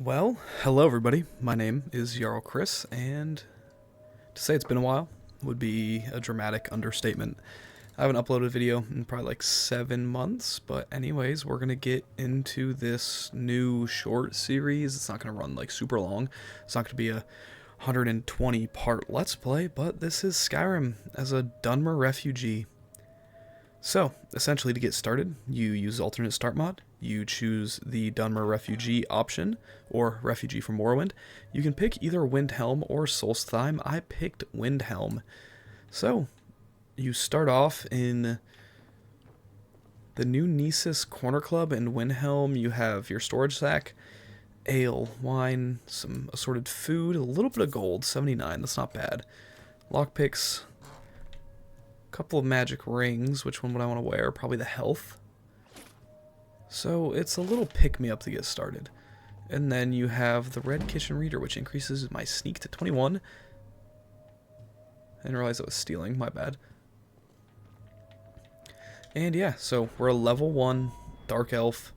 Well, hello everybody. My name is Jarl Chris, and to say it's been a while would be a dramatic understatement. I haven't uploaded a video in probably like 7 months, but anyways, we're gonna get into this new short series. It's not gonna run like super long. It's not gonna be a 120 part Let's Play, but this is Skyrim as a Dunmer refugee. So, essentially to get started, you use alternate start mod, you choose the Dunmer Refugee option, or Refugee from Morrowind. You can pick either Windhelm or Solstheim. I picked Windhelm. So, you start off in the new Nisus Corner Club in Windhelm. You have your storage sack, ale, wine, some assorted food, a little bit of gold, 79, that's not bad. Lockpicks, couple of magic rings. Which one would I want to wear? Probably the health. So it's a little pick-me-up to get started. And then you have the red kitchen reader, which increases my sneak to 21. I didn't realize I was stealing, my bad. And yeah, so we're a level 1 dark elf.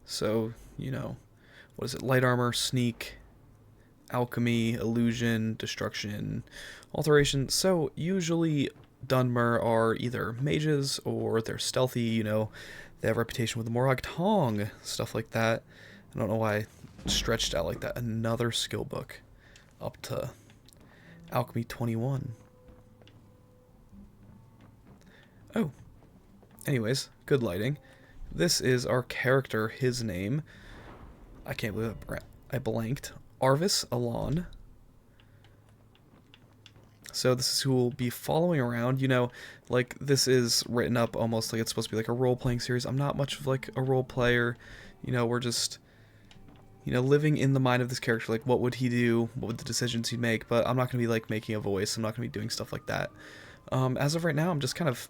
So, you know, what is it? Light armor, sneak, alchemy, illusion, destruction, alteration. So usually Dunmer are either mages or they're stealthy, you know, they have a reputation with the Morag Tong, stuff like that. I don't know why I stretched out like that. Another skill book up to Alchemy 21. Oh, anyways, good lighting. This is our character, his name. I can't believe I blanked. Arvis Alon. So this is who will be following around. You know, like, this is written up almost like it's supposed to be like a role-playing series. I'm not much of like a role player. You know, we're just, you know, living in the mind of this character. Like, what would he do? What would the decisions he'd make? But I'm not going to be like making a voice. I'm not going to be doing stuff like that. As of right now, I'm just kind of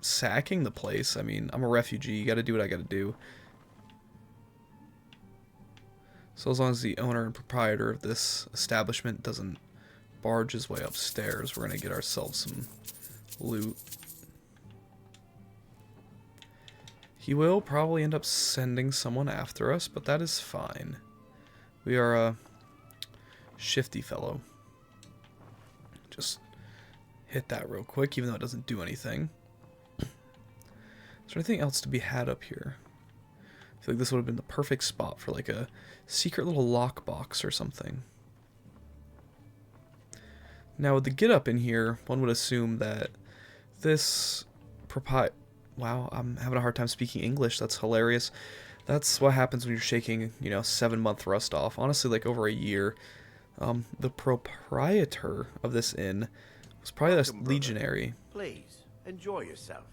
sacking the place. I mean, I'm a refugee. You got to do what I got to do. So as long as the owner and proprietor of this establishment doesn't barge his way upstairs, we're going to get ourselves some loot. He will probably end up sending someone after us, but that is fine. We are a shifty fellow. Just hit that real quick, even though it doesn't do anything. Is there anything else to be had up here? I feel like this would have been the perfect spot for like a secret little lockbox or something. Now, with the get up in here, one would assume that this wow, I'm having a hard time speaking English. That's hilarious. That's what happens when you're shaking, you know, 7-month rust off. Honestly, like over a year. The proprietor of this inn was probably a legionary. Please, enjoy yourself.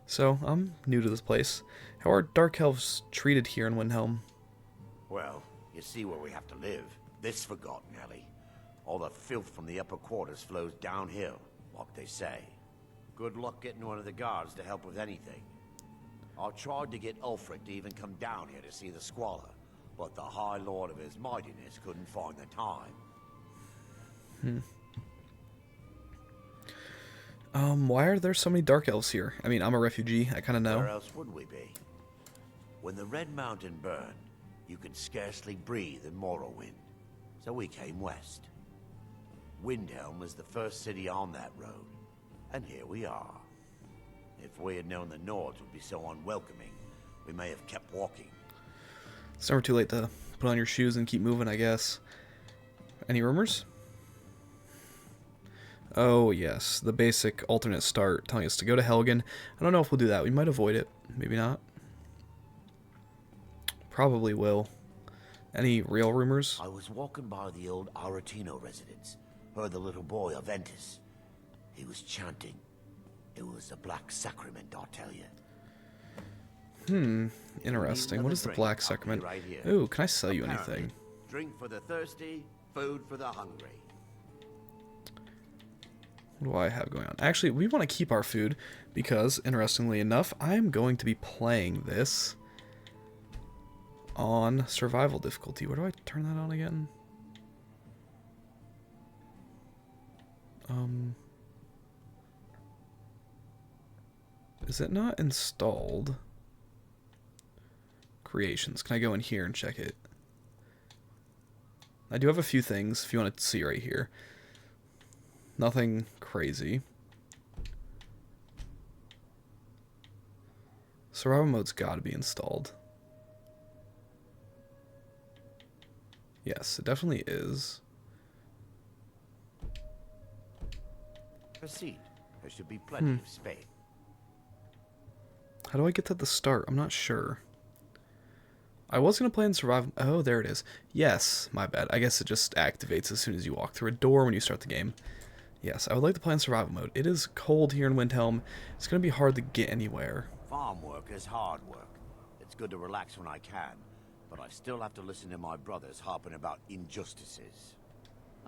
So, I'm new to this place. How are dark elves treated here in Windhelm? Well, you see where we have to live. This forgotten alley. All the filth from the upper quarters flows downhill, like they say. Good luck getting one of the guards to help with anything. I tried to get Ulfric to even come down here to see the squalor, but the High Lord of his mightiness couldn't find the time. Why are there so many dark elves here? I mean, I'm a refugee, I kind of know. Where else would we be? When the Red Mountain burned, you could scarcely breathe in Morrowind, so we came west. Windhelm was the first city on that road, and here we are. If we had known the Nords would be so unwelcoming, we may have kept walking. It's never too late to put on your shoes and keep moving, I guess. Any rumors? Oh, yes. The basic alternate start telling us to go to Helgen. I don't know if we'll do that. We might avoid it. Maybe not. Probably will. Any real rumors? I was walking by the old Aretino residence. Heard the little boy Aventus. He was chanting. It was the Black Sacrament, I'll tell you. Interesting. What is the Black Sacrament? Ooh, can I sell you anything? Drink for the thirsty, food for the hungry. What do I have going on? Actually, we want to keep our food because, interestingly enough, I'm going to be playing this on survival difficulty. Where do I turn that on again? Is it not installed? Creations. Can I go in here and check it? I do have a few things if you want to see right here. Nothing crazy. Survival mode's got to be installed. Yes, it definitely is. Proceed. There should be plenty of space. How do I get to the start? I'm not sure. I was going to play in survival. Oh, there it is. Yes, my bad. I guess it just activates as soon as you walk through a door when you start the game. Yes, I would like to play in survival mode. It is cold here in Windhelm. It's going to be hard to get anywhere. Farm work is hard work. It's good to relax when I can, but I still have to listen to my brothers harping about injustices.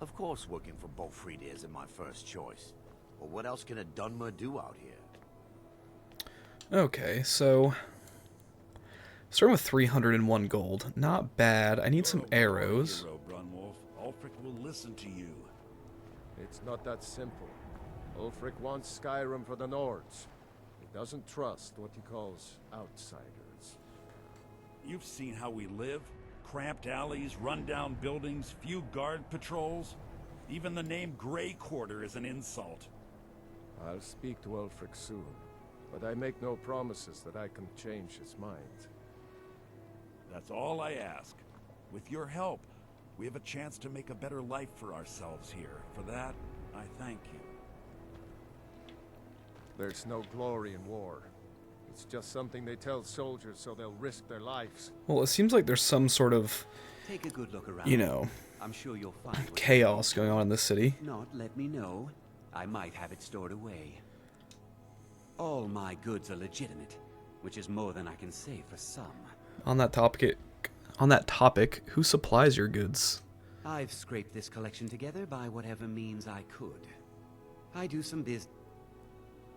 Of course, working for Bolfrida isn't my first choice. But what else can a Dunmer do out here? Okay, so starting with 301 gold. Not bad. I need some arrows. Ulfric will listen to you. It's not that simple. Ulfric wants Skyrim for the Nords. He doesn't trust what he calls outsiders. You've seen how we live. Cramped alleys, run-down buildings, few guard patrols. Even the name Grey Quarter is an insult. I'll speak to Ulfric soon, but I make no promises that I can change his mind. That's all I ask. With your help, we have a chance to make a better life for ourselves here. For that, I thank you. There's no glory in war. It's just something they tell soldiers so they'll risk their lives. Well, it seems like there's some sort of, Take a good look around. you know, I'm sure you'll find what chaos going on in this city. If not, let me know. I might have it stored away. All my goods are legitimate, which is more than I can say for some. On that topic, who supplies your goods? I've scraped this collection together by whatever means I could. I do some business.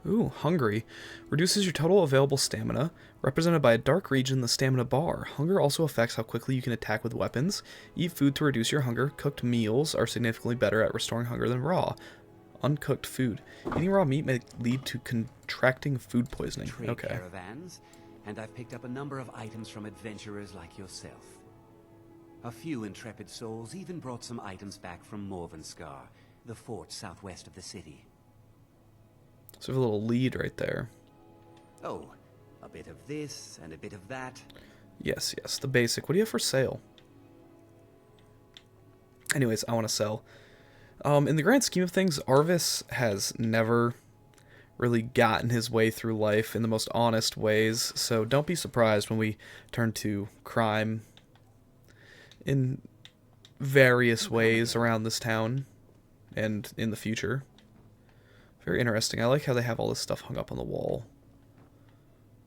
Ooh, hungry. Reduces your total available stamina, represented by a dark region in the stamina bar. Hunger also affects how quickly you can attack with weapons. Eat food to reduce your hunger. Cooked meals are significantly better at restoring hunger than raw. Uncooked food. Eating raw meat may lead to contracting food poisoning. Trade Okay. caravans, and I've picked up a number of items from adventurers like yourself. A few intrepid souls even brought some items back from Morvenskar, the fort southwest of the city. So we have a little lead right there. Oh, a bit of this and a bit of that. Yes, yes, the basic. What do you have for sale? Anyways, I want to sell. In the grand scheme of things, Arvis has never really gotten his way through life in the most honest ways, so don't be surprised when we turn to crime in various ways around this town and in the future. Very interesting. I like how they have all this stuff hung up on the wall.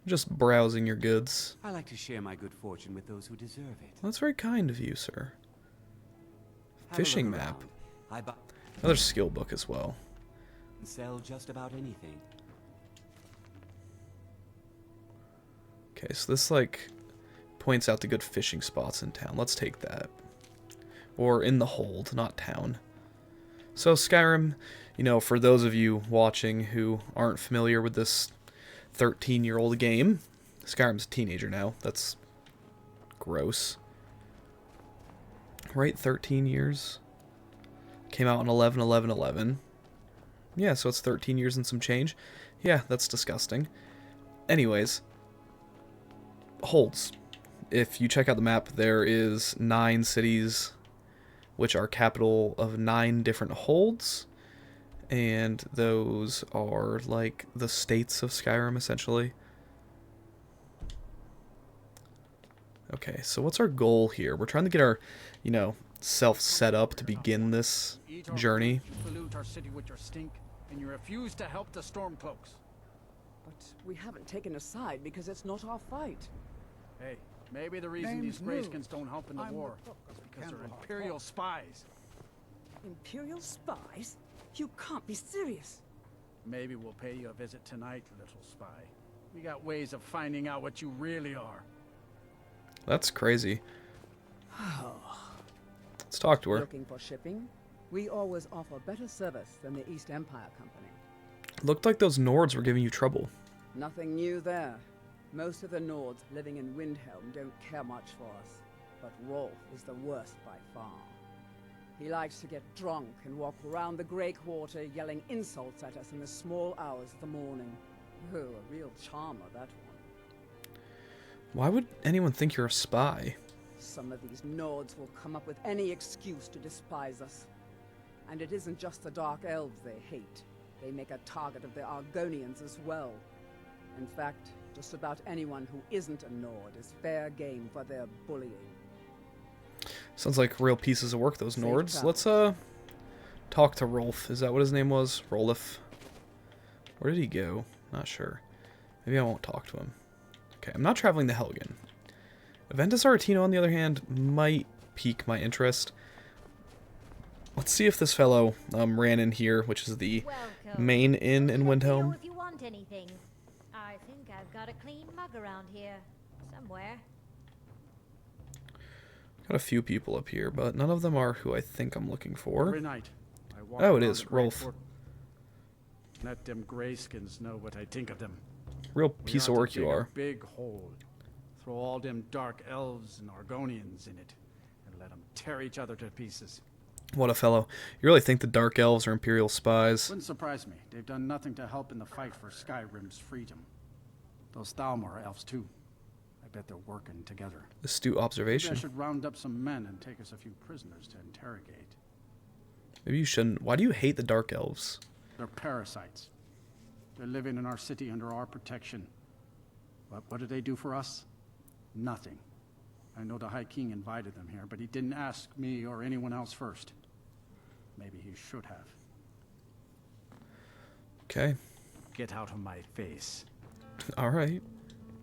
Just browsing your goods. I like to share my good fortune with those who deserve it. Well, that's very kind of you, sir. Have a Fishing look map. around. I buy Another skill book as well. and sell just about anything. Okay, so this, like, points out the good fishing spots in town. Let's take that. Or in the hold, not town. So Skyrim, you know, for those of you watching who aren't familiar with this 13-year-old game, Skyrim's a teenager now. That's gross. Right, 13 years? Came out on 11/11/11. Yeah, so it's 13 years and some change. Yeah, that's disgusting. Anyways, holds. If you check out the map, there is 9 cities which are capital of 9 different holds, and those are like the states of Skyrim essentially. Okay, so what's our goal here? We're trying to get our, you know, self set up to begin this journey. You pollute our city with your stink, and you refuse to help the Stormcloaks. But we haven't taken a side because it's not our fight. Hey, maybe the reason these Greyskins don't help in the war is because they're Imperial spies. Imperial spies? You can't be serious. Maybe we'll pay you a visit tonight, little spy. We got ways of finding out what you really are. That's crazy. Let's talk to her. Looking for shipping? We always offer better service than the East Empire Company. Looked like those Nords were giving you trouble. Nothing new there. Most of the Nords living in Windhelm don't care much for us. But Rolf is the worst by far. He likes to get drunk and walk around the Grey Quarter yelling insults at us in the small hours of the morning. Oh, a real charmer, that one. Why would anyone think you're a spy? Some of these Nords will come up with any excuse to despise us. And it isn't just the Dark Elves they hate. They make a target of the Argonians as well. In fact, just about anyone who isn't a Nord is fair game for their bullying. Sounds like real pieces of work, those Safe Nords. travels. Let's, talk to Rolf. Is that what his name was? Rolf. Where did he go? Not sure. Maybe I won't talk to him. Okay, I'm not traveling to Helgen. Aventus Aretino, on the other hand, might pique my interest. Let's see if this fellow ran in here, which is the main inn in Windhelm. If you want anything. I think I've got a clean mug around here. Somewhere. Got a few people up here, but none of them are who I think I'm looking for. Every night, I walk Oh, it around is, the Grey Rolf. Court. Let them Greyskins know what I think of them. Real We piece ought of to work you dig a are. big hole. Throw all them Dark Elves and Argonians in it. And let them tear each other to pieces. What a fellow. You really think the Dark Elves are Imperial spies? Wouldn't surprise me. They've done nothing to help in the fight for Skyrim's freedom. Those Thalmor elves, too. I bet they're working together. Astute Maybe I observation. should round up some men and take us a few prisoners to interrogate. Maybe you shouldn't. Why do you hate the Dark Elves? They're parasites. They're living in our city under our protection. But what do they do for us? Nothing. I know the High King invited them here, but he didn't ask me or anyone else first. Maybe he should have. Okay. Get out of my face. Alright.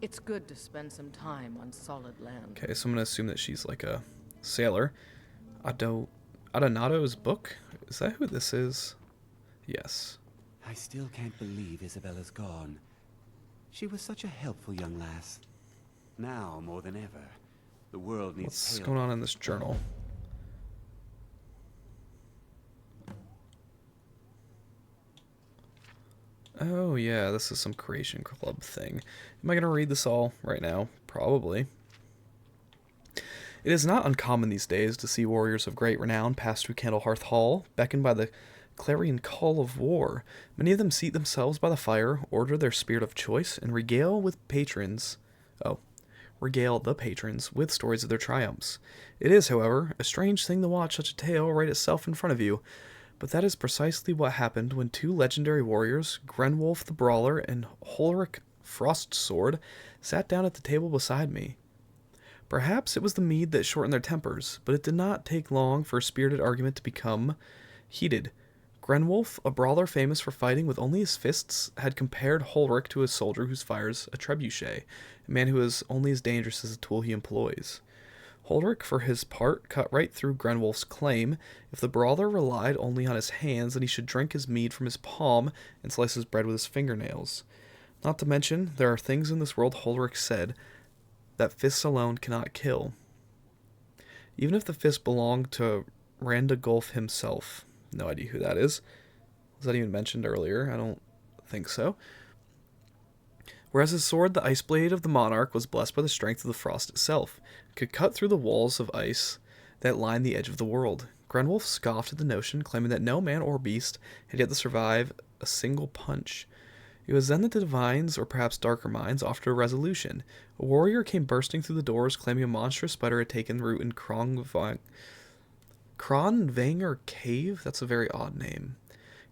It's good to spend some time on solid land. Okay, so I'm going to assume that she's like a sailor. Adonado's book? Is that who this is? Yes. I still can't believe Isabella's gone. She was such a helpful young lass. Now, more than ever, the world needs What's tales. going on in this journal? Oh yeah, this is some creation club thing. Am I going to read this all right now? Probably. It is not uncommon these days to see warriors of great renown pass through Candlehearth Hall, beckoned by the clarion call of war. Many of them seat themselves by the fire, order their spirit of choice, and regale the patrons with stories of their triumphs. It is, however, a strange thing to watch such a tale write itself in front of you. But that is precisely what happened when two legendary warriors, Grenwolf the Brawler and Holric Frostsword, sat down at the table beside me. Perhaps it was the mead that shortened their tempers, but it did not take long for a spirited argument to become heated. Grenwolf, a brawler famous for fighting with only his fists, had compared Holric to a soldier who fires a trebuchet, a man who is only as dangerous as the tool he employs. Holric, for his part, cut right through Grenwolf's claim. If the brawler relied only on his hands, then he should drink his mead from his palm and slice his bread with his fingernails. Not to mention, there are things in this world, Holric said, that fists alone cannot kill. Even if the fist belonged to Randagulf himself. No idea who that is. Was that even mentioned earlier? I don't think so. Whereas his sword, the ice blade of the monarch, was blessed by the strength of the frost itself, it could cut through the walls of ice that lined the edge of the world. Grenwolf scoffed at the notion, claiming that no man or beast had yet to survive a single punch. It was then that the divines, or perhaps darker minds, offered a resolution. A warrior came bursting through the doors, claiming a monstrous spider had taken root in Kronvanger Cave? That's a very odd name.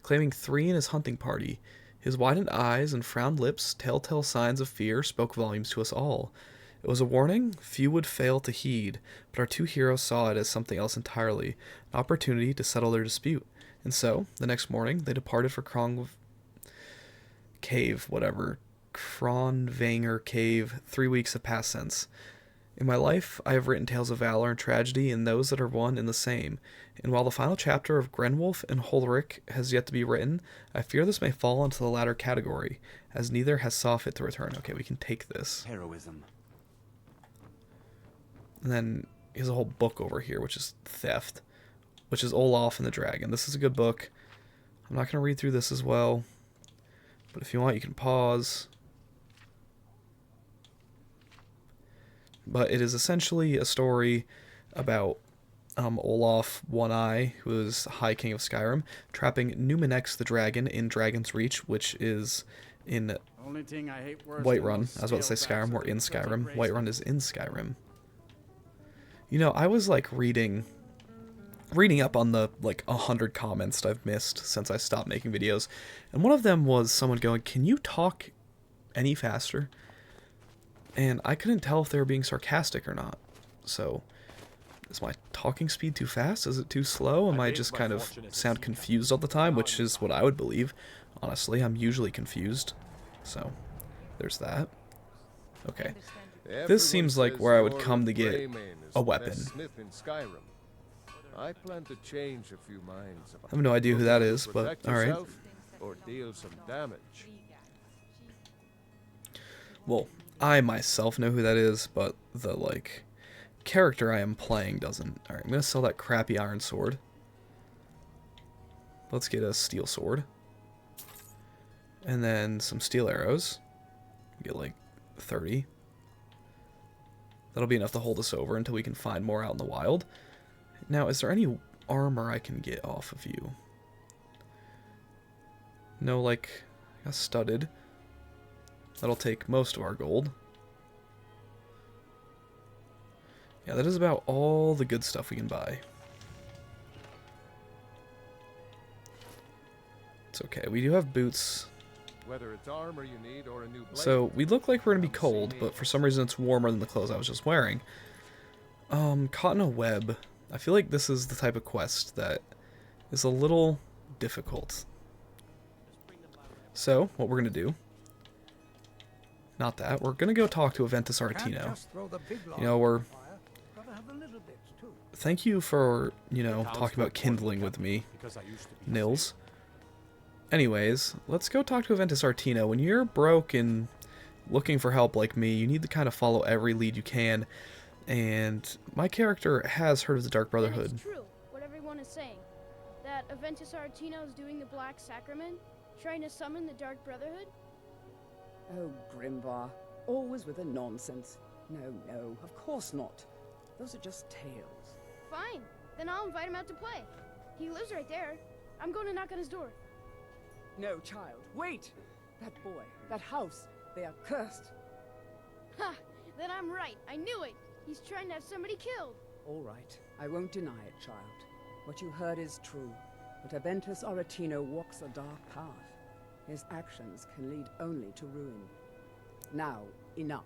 Claiming 3 in his hunting party. His widened eyes and frowned lips, telltale signs of fear, spoke volumes to us all. It was a warning few would fail to heed, but our two heroes saw it as something else entirely, an opportunity to settle their dispute. And so, the next morning, they departed for Kronvanger Cave. 3 weeks have passed since. In my life, I have written tales of valor and tragedy, and those that are one and the same. And while the final chapter of Grenwolf and Holric has yet to be written, I fear this may fall into the latter category, as neither has saw fit to return. Okay, we can take this. Heroism. And then he has a whole book over here, which is Theft, which is Olaf and the Dragon. This is a good book. I'm not going to read through this as well, but if you want, you can pause. But it is essentially a story about Olaf One Eye, who is High King of Skyrim, trapping Numenex the Dragon in Dragon's Reach, which is in Only thing I hate worse than Whiterun. those I was about to say scaled Skyrim, or bastards in are the filthy Skyrim. grace Whiterun is in Skyrim. You know, I was like reading up on the like 100 comments that I've missed since I stopped making videos, and one of them was someone going, "Can you talk any faster?" And I couldn't tell if they were being sarcastic or not. So, is my talking speed too fast? Is it too slow? Am I just kind of sound confused all the time, which is what I would believe. Honestly, I'm usually confused. So, there's that. Okay. This seems like where I would come to get a weapon. I plan to change a few minds. I have no idea who that is, but alright. Or deal some damage. Well, I myself know who that is, but the, like, character I am playing doesn't. Alright, I'm gonna sell that crappy iron sword. Let's get a steel sword. And then some steel arrows. Get like 30. That'll be enough to hold us over until we can find more out in the wild. Now, is there any armor I can get off of you? No, like, a studded. That'll take most of our gold. Yeah, that is about all the good stuff we can buy. It's okay, we do have boots. Whether it's armor you need or a new blade. So, we look like we're gonna be cold, but for some reason it's warmer than the clothes I was just wearing. Caught in a web. I feel like this is the type of quest that is a little difficult. So, what we're gonna do... Not that. We're gonna go talk to Aventus Aretino. You know, we're... Thank you for, you know, talking about kindling with me, Nils. Anyways, let's go talk to Aventus Aretino. When you're broke and looking for help like me, you need to kind of follow every lead you can. And my character has heard of the Dark Brotherhood. And it's true, what everyone is saying. That Aventus Aretino is doing the Black Sacrament, trying to summon the Dark Brotherhood. Oh, Grimvar, always with the nonsense. No, of course not. Those are just tales. Fine, then I'll invite him out to play. He lives right there. I'm going to knock on his door. No, child, wait! That boy, that house, they are cursed. Ha! Then I'm right. I knew it. He's trying to have somebody killed. All right, I won't deny it, child. What you heard is true. But Aventus Aretino walks a dark path. His actions can lead only to ruin. Now, enough.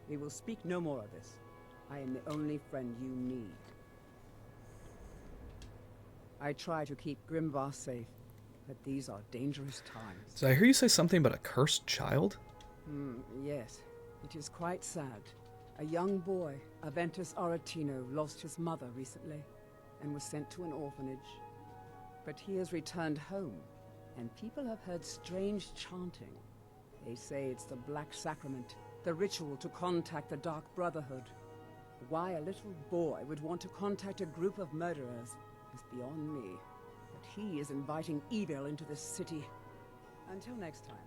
We will speak no more of this. I am the only friend you need. I try to keep Grimvar safe, but these are dangerous times. Did I hear you say something about a cursed child? Yes. It is quite sad. A young boy, Aventus Aretino, lost his mother recently and was sent to an orphanage. But he has returned home, and people have heard strange chanting. They say it's the Black Sacrament, the ritual to contact the Dark Brotherhood. Why a little boy would want to contact a group of murderers is beyond me. But he is inviting evil into this city. Until next time.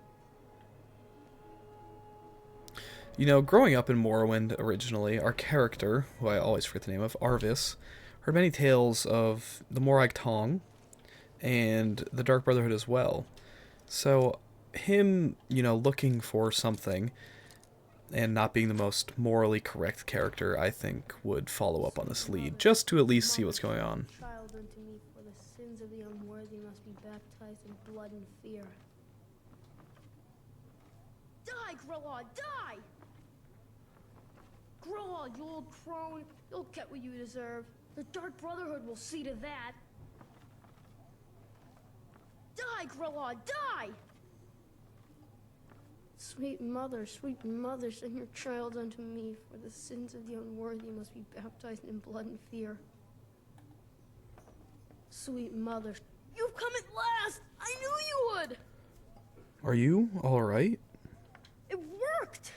You know, growing up in Morrowind originally, our character, who I always forget the name of, Arvis, heard many tales of the Morag Tong and the Dark Brotherhood as well. So, him, you know, looking for something and not being the most morally correct character, I think, would follow up on this lead, just to at least see what's going on. Child unto me, for the sins of the unworthy must be baptized in blood and fear. Die, Growlod, die! Growlod, you old crone, you'll get what you deserve. The Dark Brotherhood will see to that. Die, Growlod, die! Sweet mother, send your child unto me, for the sins of the unworthy must be baptized in blood and fear. Sweet mother, you've come at last! I knew you would! Are you alright? It worked!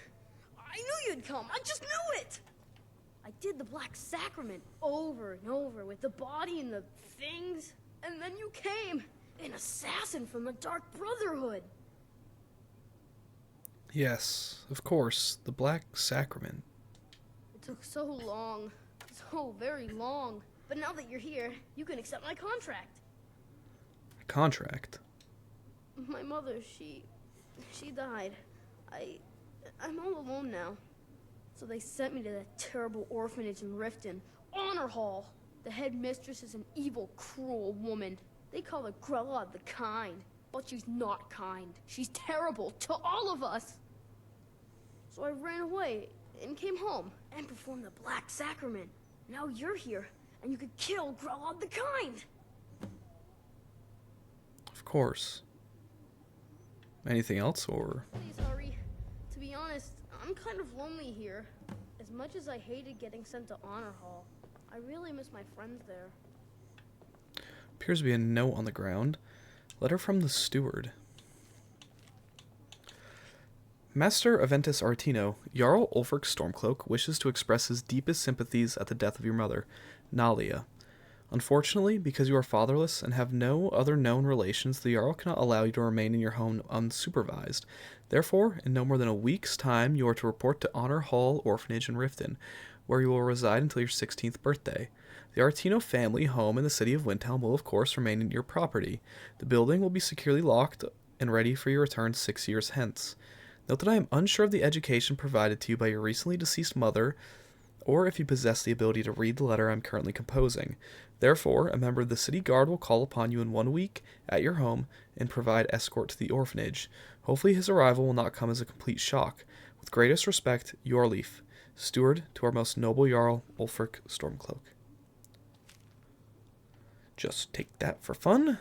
I knew you'd come, I just knew it! I did the Black Sacrament over and over with the body and the things, and then you came, an assassin from the Dark Brotherhood. Yes, of course, the Black Sacrament. It took so long, so very long. But now that you're here, you can accept my contract. Contract? My mother, she died. I'm all alone now. So they sent me to that terrible orphanage in Riften, Honor Hall. The headmistress is an evil, cruel woman. They call her Grella the Kind, but she's not kind. She's terrible to all of us. So I ran away and came home and performed the Black Sacrament. Now you're here, and you could kill Grella the Kind. Of course. Anything else, or? Please, Ari. To be honest, I'm kind of lonely here. As much as I hated getting sent to Honor Hall, I really miss my friends there. Appears to be a note on the ground. Letter from the steward. Master Aventus Artino, Jarl Ulfric Stormcloak wishes to express his deepest sympathies at the death of your mother, Nalia. Unfortunately, because you are fatherless and have no other known relations, the Jarl cannot allow you to remain in your home unsupervised. Therefore, in no more than a week's time, you are to report to Honor Hall Orphanage in Riften, where you will reside until your 16th birthday. The Artino family home in the city of Windhelm will, of course, remain in your property. The building will be securely locked and ready for your return 6 years hence. Note that I am unsure of the education provided to you by your recently deceased mother, or if you possess the ability to read the letter I'm currently composing. Therefore, a member of the city guard will call upon you in 1 week at your home and provide escort to the orphanage. Hopefully his arrival will not come as a complete shock. With greatest respect, Yorleaf, steward to our most noble Jarl, Ulfric Stormcloak. Just take that for fun.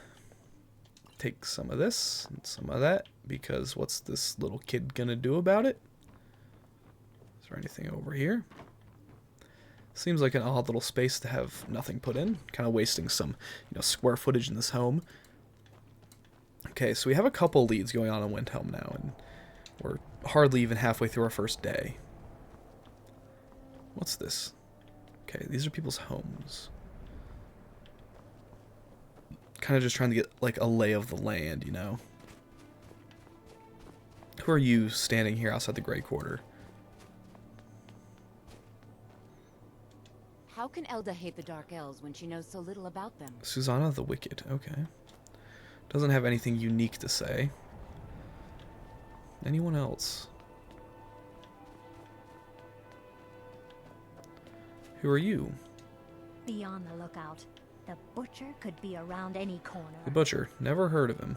Take some of this and some of that, because what's this little kid gonna do about it? Is there anything over here? Seems like an odd little space to have nothing put in. Kind of wasting some, square footage in this home. Okay, so we have a couple leads going on in Windhelm now, and we're hardly even halfway through our first day. What's this? Okay, these are people's homes. Kind of just trying to get, like, a lay of the land, you know? Who are you standing here outside the Grey Quarter? How can Elda hate the Dark Elves when she knows so little about them? Susanna the Wicked, okay. Doesn't have anything unique to say. Anyone else? Who are you? Be on the lookout. The Butcher could be around any corner. The Butcher. Never heard of him.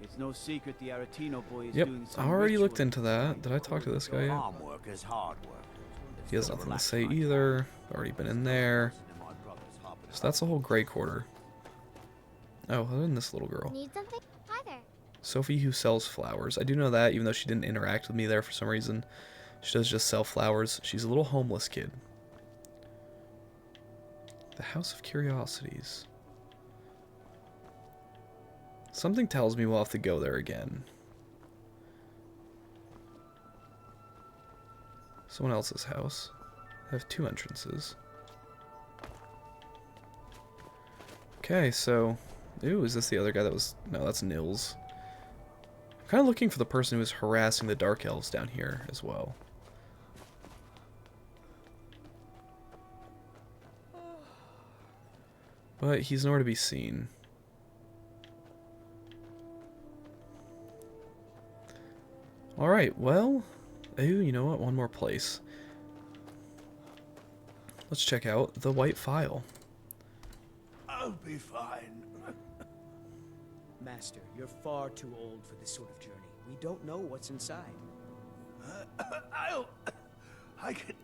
It's no secret the Aretino boy is Yep, doing I some already ritual. looked into that. Did I talk to this guy yet? Farm work is hard work. He has nothing to say either. Already been in there. So that's the whole Grey Quarter. Oh, other than this little girl. Need something? Hi there. Sophie, who sells flowers. I do know that, even though she didn't interact with me there for some reason. She does just sell flowers. She's a little homeless kid. The House of Curiosities. Something tells me we'll have to go there again. Someone else's house. I have 2 entrances. Okay, so... Ooh, is this the other guy that was... No, that's Nils. I'm kind of looking for the person who was harassing the Dark Elves down here as well. But he's nowhere to be seen. Alright, well... Ooh, you know what? One more place. Let's check out the White Phial. I'll be fine. Master, you're far too old for this sort of journey. We don't know what's inside. I can...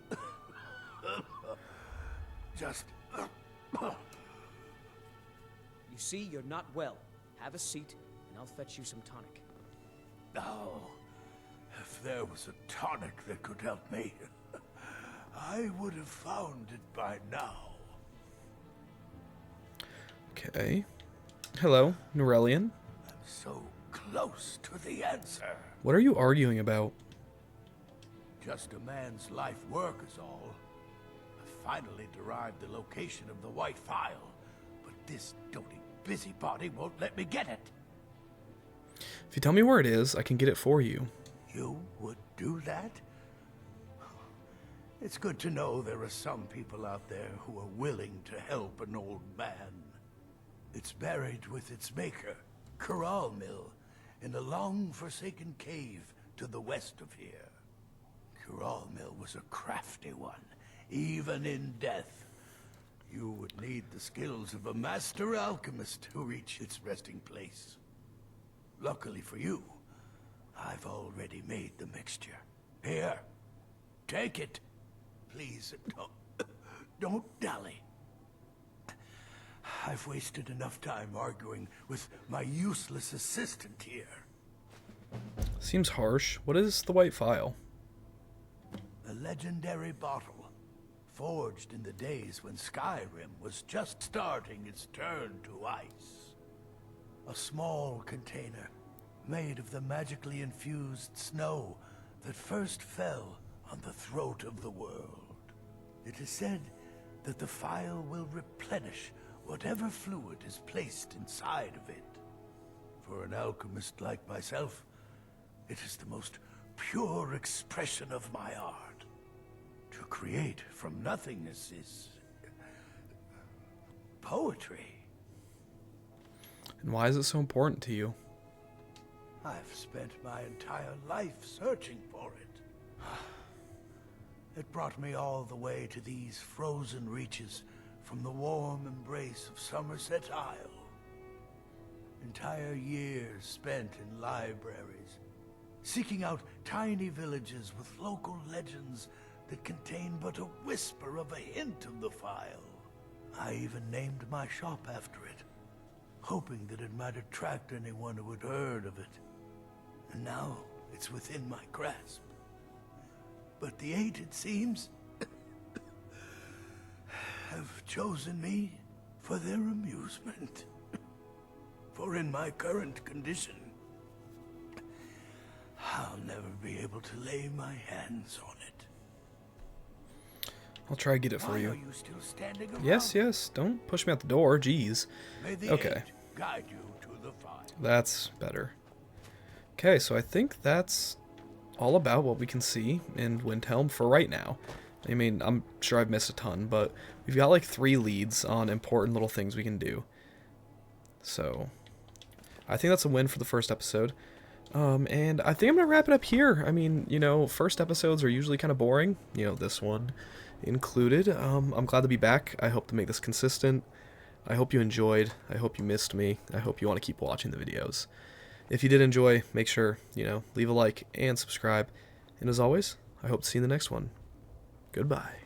just... You see, you're not well. Have a seat, and I'll fetch you some tonic. Oh, if there was a tonic that could help me, I would have found it by now. Okay. Hello, Norellian. I'm so close to the answer. What are you arguing about? Just a man's life work is all. I finally derived the location of the White Phial, but this doting busybody won't let me get it. If you tell me where it is, I can get it for you. You would do that? It's good to know there are some people out there who are willing to help an old man. It's buried with its maker, Corral Mill, in a long-forsaken cave to the west of here. Corral Mill was a crafty one, even in death. You would need the skills of a master alchemist to reach its resting place. Luckily for you, I've already made the mixture. Here, take it. Please, don't dally. I've wasted enough time arguing with my useless assistant here. Seems harsh. What is the white phial? A legendary bottle, forged in the days when Skyrim was just starting its turn to ice. A small container, made of the magically infused snow that first fell on the throat of the world. It is said that the phial will replenish whatever fluid is placed inside of it. For an alchemist like myself, it is the most pure expression of my art. To create from nothingness is poetry. And why is it so important to you? I've spent my entire life searching for it. It brought me all the way to these frozen reaches from the warm embrace of Somerset Isle. Entire years spent in libraries, seeking out tiny villages with local legends that contain but a whisper of a hint of the phial. I even named my shop after it, hoping that it might attract anyone who had heard of it. And now it's within my grasp. But the Eight, it seems, have chosen me for their amusement. For in my current condition, I'll never be able to lay my hands on it. I'll try to get it for Why you. are you still standing around? Yes. Don't push me out the door. Jeez. May the Okay. Eight guide you to the phial. That's better. Okay, so I think that's all about what we can see in Windhelm for right now. I mean, I'm sure I've missed a ton, but we've got like 3 leads on important little things we can do. So, I think that's a win for the first episode. And I think I'm going to wrap it up here. I mean, you know, first episodes are usually kind of boring. You know, this one included. I'm glad to be back. I hope to make this consistent. I hope you enjoyed. I hope you missed me. I hope you want to keep watching the videos. If you did enjoy, make sure, you know, leave a like and subscribe. And as always, I hope to see you in the next one. Goodbye.